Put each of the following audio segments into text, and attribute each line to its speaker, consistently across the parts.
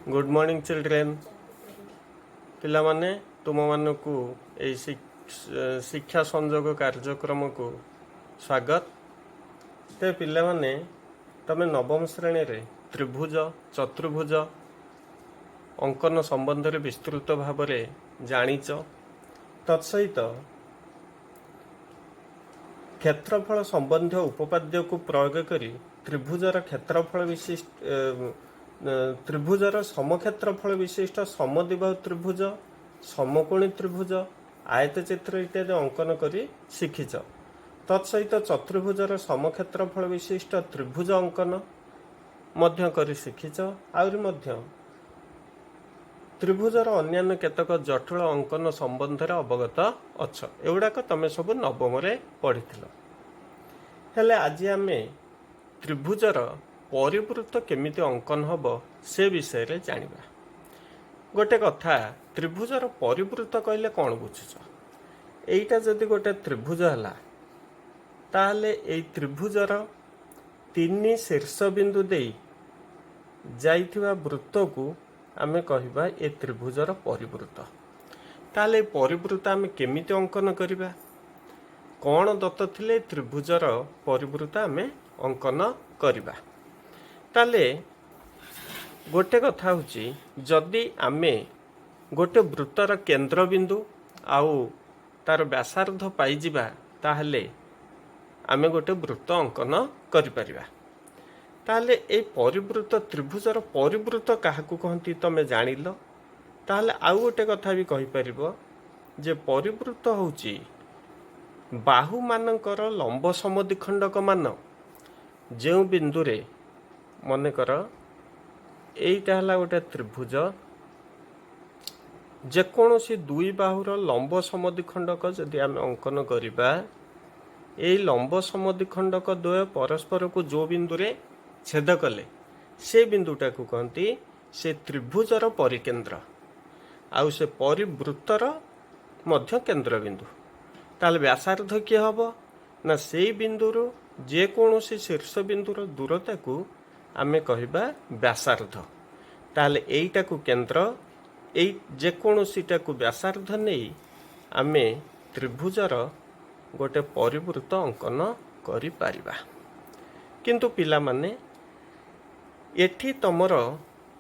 Speaker 1: Good morning children पिला माने तुम मानकु ए शिक्षा संयोग कार्यक्रम को स्वागत। ते पिला माने तमे नवम श्रेणी रे त्रिभुज चतुर्भुज अंकन संबंध रे विस्तृत भाव रे जानिच। तत्सहित क्षेत्रफल संबंधी उपपाद्य को प्रयोग करी त्रिभुजर क्षेत्रफल विशिष्ट त्रिभुजर समक्षेत्रफल विशिष्ट समद्विबाहु त्रिभुज समकोणी त्रिभुज आयतचित्र इत्यादि अंकन करी शिखिच। तत्सहित चतुर्भुजर समक्षेत्रफल विशिष्ट त्रिभुज अंकन मध्य करी शिखिच। आउरी मध्य त्रिभुजर अन्यान्य केतक जटिल अंकन संबंध रे अवगत अछ। एगुड़ाक तमे सब नवम रे पढ़िथिल। हेले आज आमे त्रिभुजर परिवृत्त केमिति अंकन हब से विषय रे जानिबा। गोटे कथा त्रिभुजर परिवृत्त कहले कौन बुझुछ? एइटा जदि गोटे त्रिभुज हला ताहले एई त्रिभुजर तीन शीर्ष बिंदु देई जाइथिबा वृत्त को आमे कहिबा ए त्रिभुजर परिवृत्त। ताहले परिवृत्त आमे केमिति अंकन करिबा? कौन दत्त थिले त्रिभुजर परिवृत्त आमे अंकन करिबा? ताले गोटे कथा होची जदि आमे गोटे वृत्तर केंद्र बिंदु आउ तार व्यासार्ध पाई जिबा ताहले आमे गोटे वृत्त अंकन करि परिबा। ताहले ए परिवृत्त त्रिभुजर परिवृत्त काहाकू कहंती तमे जानिलो। ताहले आउ गोटे कथा भी कहि परिबो जे परिवृत्त होची बाहु मानकर लंब समद्विखंडक मान जो बिंदु रे मने कर एइटा हला गोटे त्रिभुज जेकोसी दुई बाहुर लंब समद्विखंडक जदि आमे अंकन करिबा एई लंब समद्विखंडक द्वय परस्पर को जो बिंदु रे छेद कले से बिंदुटा को कहती से त्रिभुजर परिकेंद्र आउ से परिवृत्तर मध्य केंद्र बिंदु। ताल व्यासार्ध किए हब ना से बिंदुर जेकोसी शीर्ष बिंदुर दूरता को आमे कहिबा व्यासार्ध। ताले एइटा को केंद्र एई जेकोसीटा को व्यासार्ध नहीं आमे त्रिभुजर गोटे परिवृत्त अंकन करि पारिबा। किंतु पिला माने एठी तमर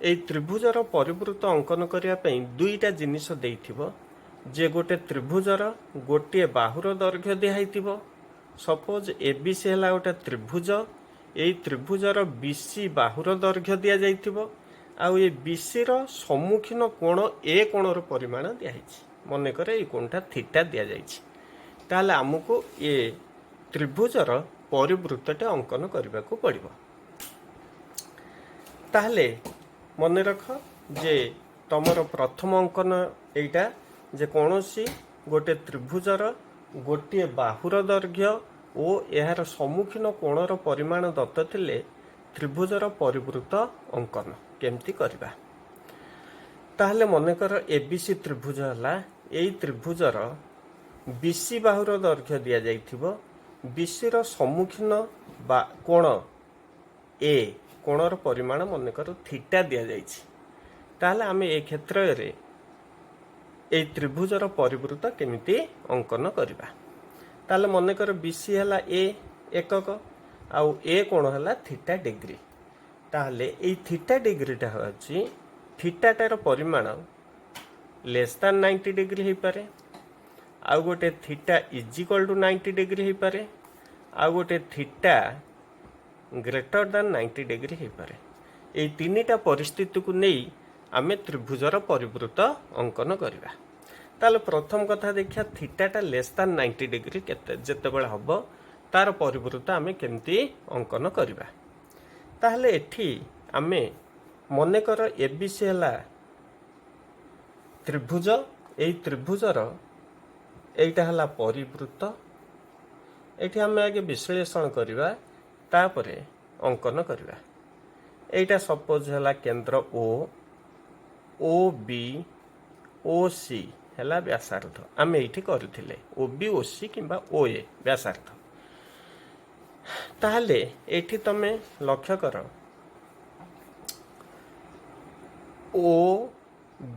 Speaker 1: ए त्रिभुजर परिवृत्त अंकन करिया पई दुईटा जिनिस देइथिबो जे गोटे त्रिभुजर गोटे बाहुर दैर्घ्य दिहाइथिबो। सपोज एबीसी हला गोटे त्रिभुज एई त्रिभुजर बीसी बाहुर दैर्घ्य दिया जाइथिबो आउ ए बीसी रो सम्मुखीन कोण ए कोणर परिमाण दियाहिछि। मने करे ए कोणटा थीटा दिया जाइछि। ताले हमकु ए त्रिभुजर परिवृत्तटे अंकन करबाकू पड़िबो। ताहले मने रख जे तमर प्रथम अंकन एइटा जे कोनोसी गोटे त्रिभुजर गोटे बाहुर दैर्घ्य ओ एहार सम्मुखीन कोणर परिमाण दत्त थिले त्रिभुजर परिवृत्त अंकन केमती करबा। ताहले मने कर एबीसी त्रिभुज हला एई त्रिभुजर बीसी बाहुर दैर्घ्य दिया जाइथिबो बीसी रो सम्मुखीन बा कोण ए कोणर परिमाण मने कर थीटा दिया जाइछि। ताहले आमे ए क्षेत्र रे ए त्रिभुजर परिवृत्त केमिति अंकन करबा। ताले मने कर बीसी हला ए एकक आउ ए कोण हला थीटा डिग्री। ताहले ए थीटा डिग्रीटा होछि थीटाटार परिमाण लेस दैन 90 डिग्री हे पारे आउ गोटे theta is equal to 90 degree हे पारे आउ गोटे थीटा ग्रेटर दैन 90 डिग्री हे पारे। ए तीनिटा परिस्थिति को नहीं आमे त्रिभुजर परिवृत्त अंकन करबा। ताले प्रथम कथा देखिया थीटाटा लेस दैन 90 डिग्री केते जेतेबेले हबो तार परिवृत्त आमे केमती अंकन करबा। ताहले एठी आमे मने कर एबीसी हला त्रिभुज एई त्रिभुजर एइटा हला परिवृत्त। एठी आमे आगे विश्लेषण करबा तापरे अंकन करबा। एइटा सपोज हला केंद्र ओ बी ओ सी हला व्यासार्ध आमे एठी करथिले ओ बी ओ सी किंबा ओ ए व्यासार्ध। ताहले एठी तमे लक्ष्य कर ओ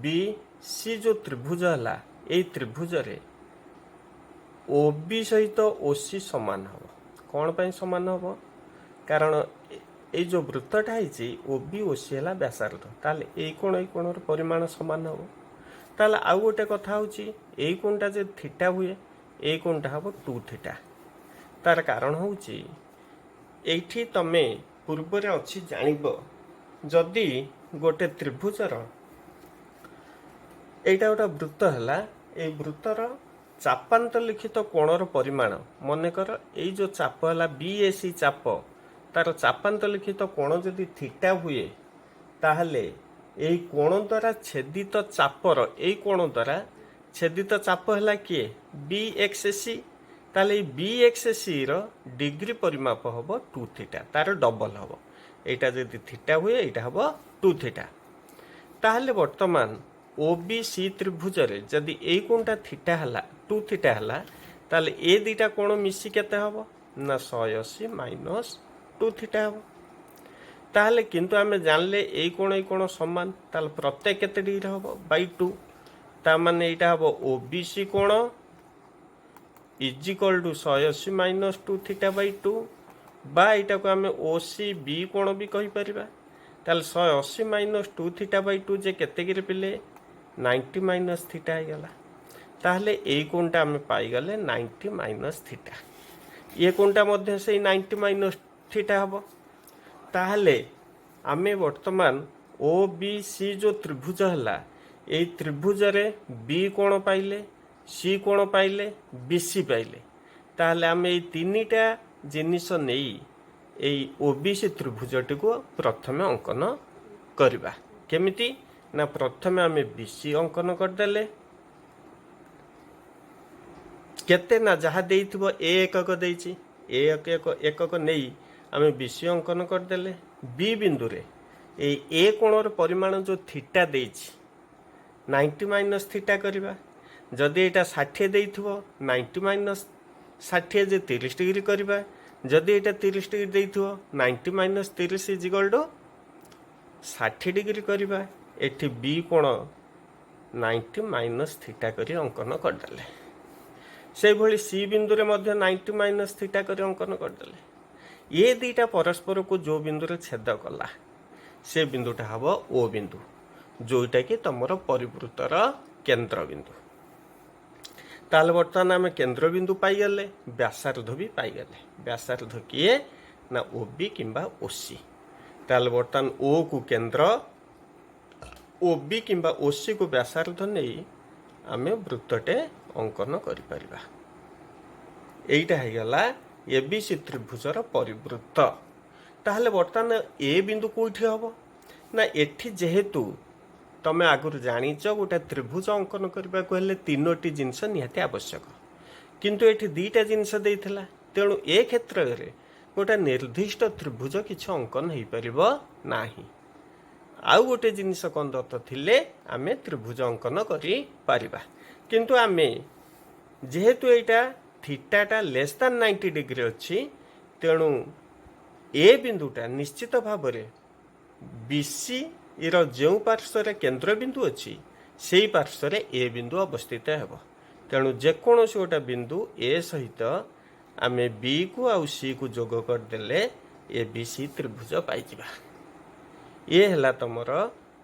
Speaker 1: बी सी जो त्रिभुज है ये त्रिभुज रे ओ बी सहित ओ सी सामान हम कौन पाई सामान हम कारण ये जो वृत्तटा है ओ बी ओ सी है व्यासार्ध ताले ये कोण परिमाण सामान हम ताले आउ गोटे कथा होची कोणटा जो थीटा हुए ये कोणटा हम 2 थीटा तार कारण होची एठी तमे पूर्व अच्छी जानिब जदि गोटे त्रिभुजर एटा गोटे वृत्त है ये वृत्तर चापांत लिखित कोणर परिमाण मनकर ये जो चाप है बीएसी चाप तार चापांत लिखित कोण जदि थीटा हुए ताहले यही कोण द्वारा छेदित चापर यही कोण द्वारा छेदित चाप है किए बी एक्स सी ताले बी एक्स सी रो डिग्री परिमाप हम 2 थीटा तार डबल हम एटा जदि थीटा हुए यहाँ हम 2 थीटा ताहले वर्तमान ओ बी सी त्रिभुज रे जदि ए कोणटा थीटा है 2 थीटा है ताले ए दीटा कोण मिसी केते हम ना 180 माइनस 2 थीटा हम ताहले किंतु आमे जानले ए कोण समान ताले प्रत्येक केते डिग्री हम बाई 2 ता माने एटा हम ओ बी सी कोण is equal to 180 minus 2 theta by 2 बा एटा को आमे ओ सी बी कोण भी कहि परिबा ताले 180 माइनस 2 थीटा बाई 2 जे केते गिरे पिले 90 माइनस थीटा हो गला ताहले ए कोणटा आमे पाई गले 90 माइनस थीटा ये कोणटा मध्य से 90 माइनस थीटा हबो ताहले आमे वर्तमान ओ बी सी जो त्रिभुज है ये त्रिभुज रे बी कोण पाइले सी कोण पाइले बी सी पाइले ताहले आमे ये तीनटा जिनिस नहीं यही ओबीसी त्रिभुजटी को प्रथम अंकन करवा केमिति ना प्रथम आम बीसी अंकन करदेले केते ना जहाँ देइथिबो ए एकक देइछि ए एकक नहीं आम बीसी अंकन करदेले बी बिंदु रे ए कोणर परिमाण जो थीटा देइछि 90 माइनस थीटा करवा जदि एटा 60 देइथिबो 90 माइनस 60 जे 30 डिग्री करवा जदि एटा 30 डिग्री देइथिबो 90 minus 30 is equal to 60 degree करवा एठी बी कोण 90 माइनस थीटा करी अंकन करदेले से भली सी बिंदु रे मध्य 90 माइनस थीटा करी अंकन करदेले ये दीटा परस्पर को जो बिंदु रे छेद कला से बिंदुटा हबो ओ बिंदु जोटा कि तमर परिवृत्तर केंद्र बिंदु ताल बर्तमान आम केंद्र बिंदु पाईगले व्यासार्ध भी पाईगले व्यासार्ध किए ना ओ बी किंबा ओ सी ताल बर्तमान ओ को केंद्र ओ बी किंबा ओ सी को व्यासार्ध नहीं आम वृत्तटे अंकन करिपरिबा एइटा हैगला ए बी सी त्रिभुजर परिवृत्त ताहले बर्तमान ए बिंदु कोठी हबो ना एठी जेहेतु तमे आगुर जानिच गोटे त्रिभुज अंकन करबा को हेले तीनोटी जिनस निहाती आवश्यक किंतु एठी दीटा जिनस देइथिला तेणु ए क्षेत्र रे गोटे निर्दिष्ट त्रिभुज किछ अंकन हेइ परिबो नाही आउ गोटे जिनिस कौन दत्त थिले आमे त्रिभुज अंकन करि पारिबा किंतु आमे जेहेतु एटा थीटाटा लेस दैन 90 डिग्री अच्छी तेणु ए बिंदुटा निश्चित भाव में बीसी इर जो पार्श्वर केंद्र बिंदु अच्छी से पार्श्वर ए बिंदु अवस्थित हेब तेणु जेकोसी गोटे बिंदु ए सहित आम बी को आउ सी को जोग करदेले ए बी सी त्रिभुज पाइजिबा ये है तुमर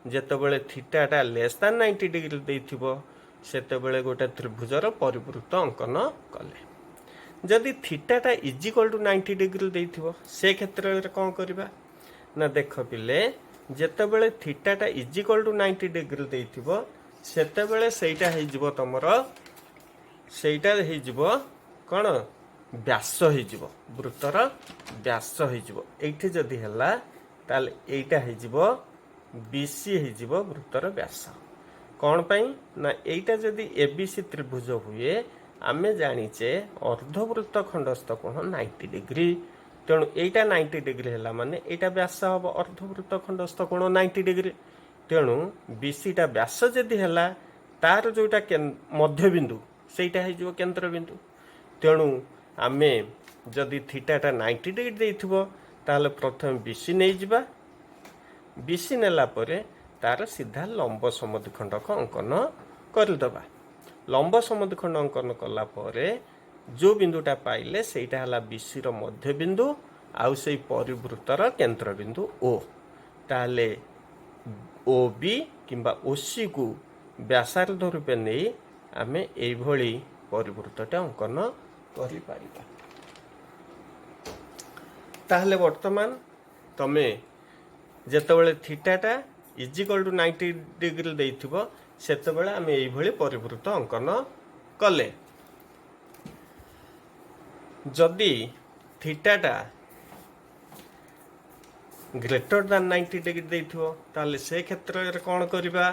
Speaker 1: जेतेबेले थीटाटा लेस दैन 90 डिग्री देइथिबो सेतेबेले गोटे त्रिभुजर परिवृत्त अंकन कले जदि थीटाटा इज इक्वल टू 90 डिग्री देइथिबो से क्षेत्र में कौन करबा ना देख पिले जेतेबेले थीटाटा इज इक्वल टू 90 डिग्री देइथिबो सेतेबेले सेटा हेजिबो तुमर सेटा हेजिबो कोन व्यास हेजिबो वृत्तर व्यास हेजिबो एठी जदि हला ताले एटा हेजिबो बीसी हेजिबो वृत्तर व्यास कौन पाई ना एटा जदि एबीसी त्रिभुज हुए आमे जानिचे अर्धवृत्त खंडस्थ कोण 90 डिग्री तेणु एटा 90 डिग्री है माने एटा व्यास हम अर्धवृत्त खंडस्थ कोण 90 डिग्री तेणु बीसीटा व्यास जदि है तार जोटा मध्य बिंदु सेटा हो केंद्र बिंदु तेणु आमे जदि थीटाटा 90 डिग्री देइथिबो ताहले प्रथम बीसी नहीं जिबा बीसी नेला परे तार सीधा लंब समद्विखंडक अंकन करदबा। लंब समद्विखंड अंकन कला परे जो बिंदुटा पाइले सेटा हला बीसी रो मध्य बिंदु आउ से परिवृत्तर केंद्र बिंदु ओ। ताले ओ बी किंबा ओसी को व्यासार्ध रूपे नहीं आमे एई भली परिवृत्तटे अंकन करि पारिबा। ताहले वर्तमान तमे जेतेबेले थीटाटा इजिकल टू 90 डिग्री देइथिबो सेतेबेले आमे एई भली परिवृत्त अंकन कले। जदि थीटाटा ग्रेटर दैन 90 डिग्री देइथिबो ताले से क्षेत्र रे कोन करिबा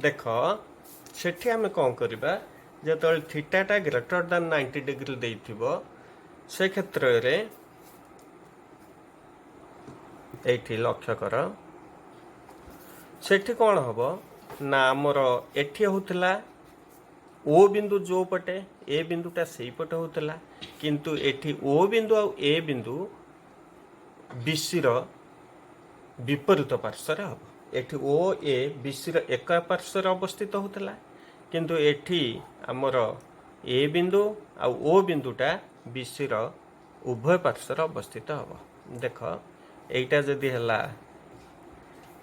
Speaker 1: देख सेठी आमे कोन करिबा जेतेबेले थीटाटा ग्रेटर दैन 90 डिग्री देइथिबो से क्षेत्र रे एठी लक्ष्य कर सेठी कौन हम ना आमर एठी होतला ओ बिंदु जो पटे ए बिंदुटा से पटे होतला किंतु एठी ओ बिंदु आ ए बिंदु बीसी विपरीत पार्श्वर हम। एठी ओ ए बीसी एक पार्श्वर अवस्थित होतला किंतु एठी आमर ए बिंदु आ ओ बिंदुटा बीसी उभय पार्श्वर अवस्थित हम। देख एटा जदि हला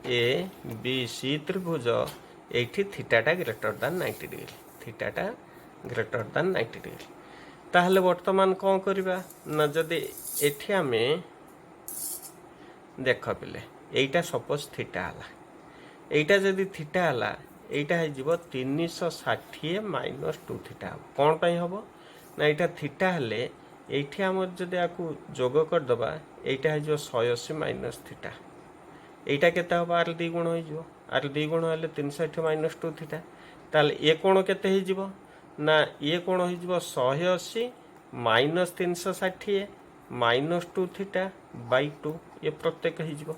Speaker 1: ए बी सी त्रिभुज एठी थीटाटा ग्रेटर दैन 90 डिग्री थीटाटा ग्रेटर दैन 90 डिग्री ताहले वर्तमान कौन करबा ना जदि एठी आमे देख पिले एटा सपोज थीटा हला एटा जदि थीटा हला एटा है जीवो 360 माइनस 2 थीटा कौन पई हबो ना एटा थीटा हले एठी हम जदि आकु जोग कर दबा एटा है जो 180 माइनस थीटा एटा केते हबो आर 2 गुण हो जिवो आर 2 गुण हले 360 माइनस 2 थीटा ताले ए कोण केते हो जिवो ना ए कोण हो जिवो 180 माइनस 360 माइनस 2 थीटा बाय 2 ये प्रत्येक हो जिवो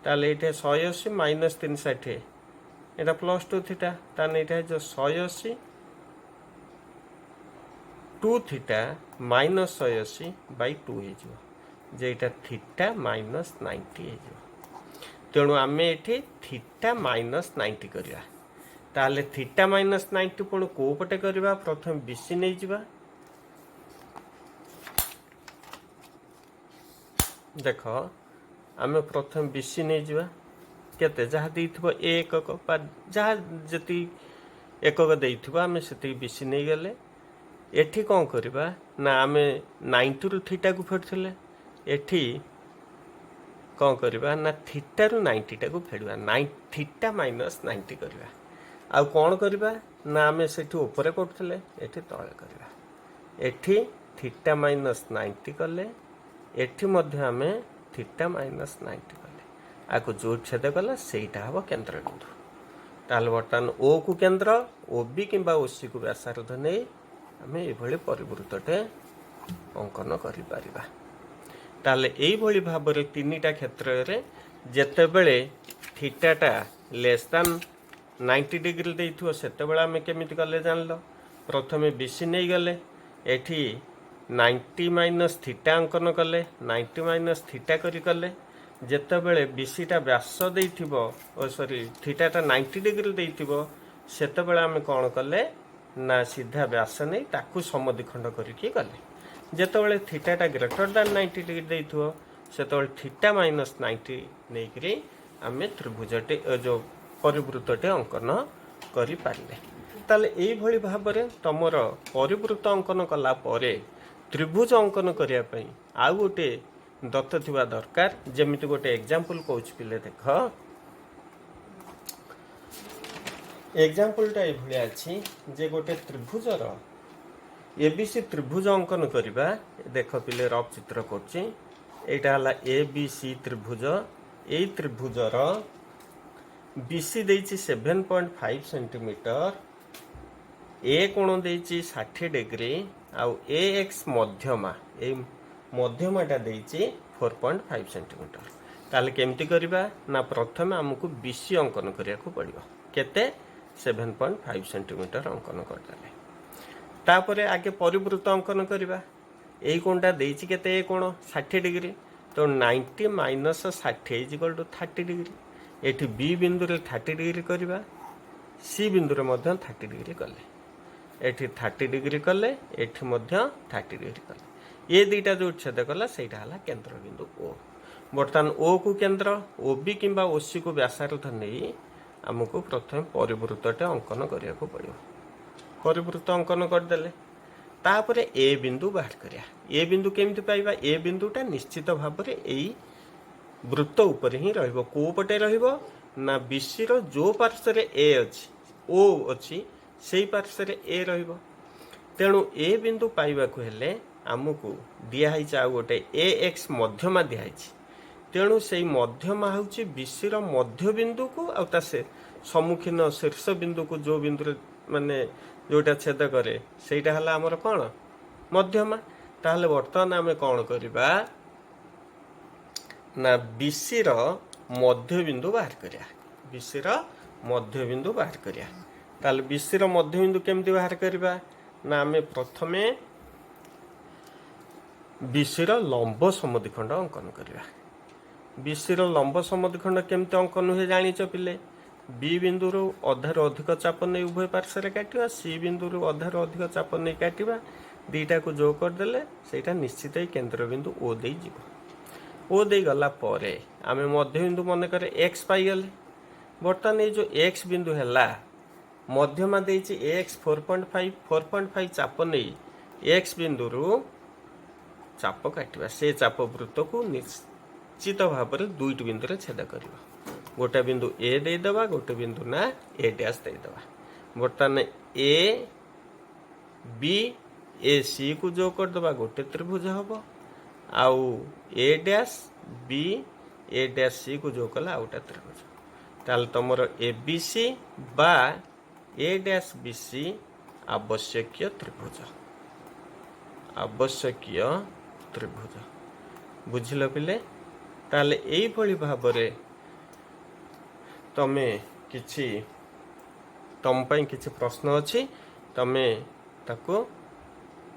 Speaker 1: ताले एटा 180 माइनस 360 एटा प्लस 2 थीटा ताने एटा जो 180 2 थीटा माइनस 180 बाय 2 हो जिवो जेटा थीटा माइनस 90 हो जिवो तेणु आमे एठी थीटा माइनस 90 करिया ताले थीटा माइनस 90 पुण को पटे करिबा प्रथम बीसी नै जिबा देख आमे प्रथम बीसी नै जिबा केते जहा देइथिबो एकक पा जहा जति एकक देइथिबो आमे सेति बीसी नै गेले एठी कोन करिबा ना आमे 90 रु थीटा को फेरथिले एठी कौन करवा ना थीटा रु 90 टा को फेड़वा थीटा माइनस 90 करवा आ कौन करवा ना आमे सेठी ऊपर करथले एठी तळे करवा एठी थीटा माइनस 90 कले एठी मध्य आमे थीटा माइनस 90 कले आको जो छेद कला सेटा हबो केंद्र बिंदु ताल बर्तन ओ को केंद्र ओ बी किंबा ओ सी को व्यासार्ध नै आमे ए भली परिवृत्तटे अंकन करि परिबा। ताले एई भली भाबरे तीनिटा क्षेत्र रे जेते बेले थीटाटा लेस दैन 90 डिग्री देइथो सेते बेला हमें केमिति कले जानलो प्रथमे बीसी नै गले एठी 90 माइनस थीटा अंकन कले 90 माइनस थीटा करी कले जेते बेले बीसीटा व्यास देइथिबो ओ सॉरी थीटाटा 90 डिग्री देइथिबो सेते बेला हमें कोन कले ना सीधा व्यास नै ताकू समद्विखंड करिकि कले जेतेबेले थीटाटा ग्रेटर दैन 90 डिग्री देइथो सेतेबेले थीटा माइनस 90 नेकरी आमे त्रिभुजटे जो परिवृत्तटे अंकन करि पारले ताले एई भली भाबरे तमर परिवृत्त अंकन कला परे त्रिभुज अंकन करिया पई आ गोटे दत्त थिबा दरकार जेमिति गोटे एग्जांपल कहूछ पिले देख एग्जांपलटा ए भली अछि जे गोटे त्रिभुजर एबीसी त्रिभुज अंकन करिबा देख पिले रफ चित्र करछि एटा हला एबीसी त्रिभुज ए त्रिभुजर बीसी देइछि 7.5 सेंटीमीटर ए कोण देइछि 60 डिग्री आउ ए एक्स मध्यमा ए मध्यमाटा देइछि 4.5 सेंटीमीटर ताले केमति करिबा ना प्रथम हमकु बीसी अंकन करिया को पड़िबो केते 7.5 सेंटीमीटर अंकन करताले तापरे आगे परिवृत्त अंकन करिबा एई कोणटा देइछि केते ए कोण 60 डिग्री तो 90 minus 60 is equal to 30 degree एठी बी बिंदु रे 30 डिग्री करवा सी बिंदु रे मध्य 30 डिग्री कले एठी 30 डिग्री कले एठी मध्य 30 डिग्री कले ये दुईटा जो छेद कला सेटा हला केंद्र बिंदु ओ बर्तमान ओ को केंद्र ओ बी किंबा ओ सी को व्यासार्ध नहीं आमको प्रथम परिवृत्तटे अंकन करिया को पड़ियो परिवृत्त अंकन करदेले तापरे ए बिंदु बाहर करिया ए बिंदु केमिति पाइबा ए बिंदुटा निश्चित भाव में एई वृत्त ऊपर ही रहिबो को पटे रहिबो ना बीसी रो जो पार्श्व रे ए अछि ओ अछि सेई पार्श्व रे ए रहिबो तेणु ए बिंदु पाइबा को हेले आमको दिया है आ गोटे ए एक्स मध्यमा दिया है तेणु से मध्यमा हूँ बीसी मध्य बिंदु को आ से सम्मुखीन शीर्ष बिंदु को जो बिंदु माने जोटा छेद करे सेटा हला हमर कौन मध्यमा ताहले वर्तमान आमे कौन करिबा ना बीसी मध्य बिंदु बाहर करिया बीसी मध्य बिंदु बाहर करिया ताहले बीसी मध्य बिंदु केमती बाहर करिबा ना आमे प्रथमे बीसी लंब समद्विखंड अंकन करिया बीसी लंब समद्विखंड केमती अंकन हुए जानिच पिले बी बिंदु अधारू अधिक चाप नहीं उभय पार्श्व काटिवा सी बिंदु अधारू अधिक चाप नहीं काटिवा दीटा को जोग करदेले सेटा निश्चित ही केंद्र बिंदु ओ दे जीव ओ दे गला परे आमे मध्य बिंदु मन करे एक्स पाइगले बर्तमान ये जो एक्स बिंदु हैला मध्यमा देछि एक्स 4.5 चाप नहीं एक्स बिंदु चाप काटिवा से चाप वृत्त को निश्चित भाव में दुईट बिंदु छेद कर गोटे बिंदु ए देदेबा गोटे बिंदु ना ए डैश देदेबा बर्तमान ए बी ए सी को जो करदेबा गोटे त्रिभुज हम आउ ए डैश बी ए डैश सी को जो कला आउटा त्रिभुज ताल तुमर ए बी सी बा ए डैश बी सी आवश्यक त्रिभुज बुझिल पिले ताले एई भली भाबरे तमे किछि तम पई किछि प्रश्न अछि तमे ताको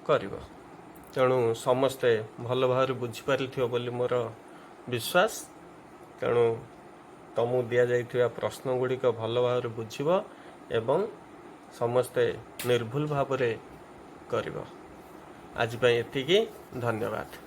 Speaker 1: करिवो तेणु समस्ते भल भाव बुझी पारिथियो बोली मोर विश्वास तेणु तमु दिया जाइथिबा प्रश्न गुड़िक भल भाव बुझिबो एवं समस्ते निर्भुल भाव करिवो आज पई एतिकी धन्यवाद।